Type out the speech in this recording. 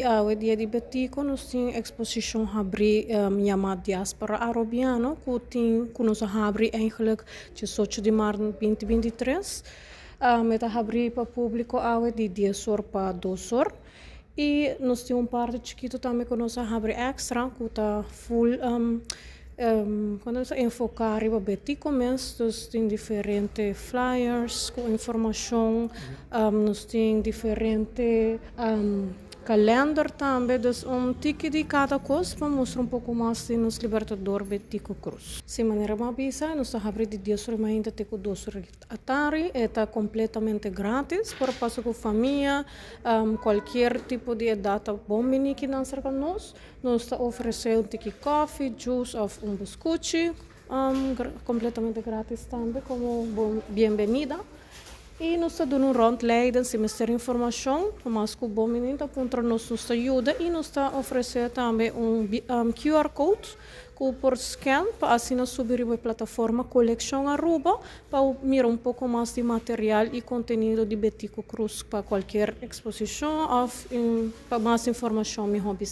awe dia di Betico nós tem exposition abri chamada Diaspora Arabiano, que nós abri eigenlijk 18 de maart 2023. Met abri para público awe de 10 horas para 2 horas. E nós temos parte chiquito também que nós abri extra, que está full quando nós enfocar em Betico mesmo, nós tem diferentes flyers com informação, nós tem diferente calendar também, então tique de cada coisa para mostrar pouco mais de nos libertador Betico Cruz. Se maneira mais bisa, nós abri de 10 horas ainda até 2 horas à tarde, está completamente grátis para passar com família, qualquer tipo de data bom mini que não será nós está oferecendo tique coffee, juice ou biscoito, completamente grátis também como bem-vinda. E nós estamos dando rondleiden, se mais informação, mas que o bom menino nos ajuda e nos está oferecendo também QR Code que por scan para assim subir a plataforma Coleção Aruba para mirar pouco mais de material e conteúdo de Betico Cruz para qualquer exposição ou para mais informação me hobby.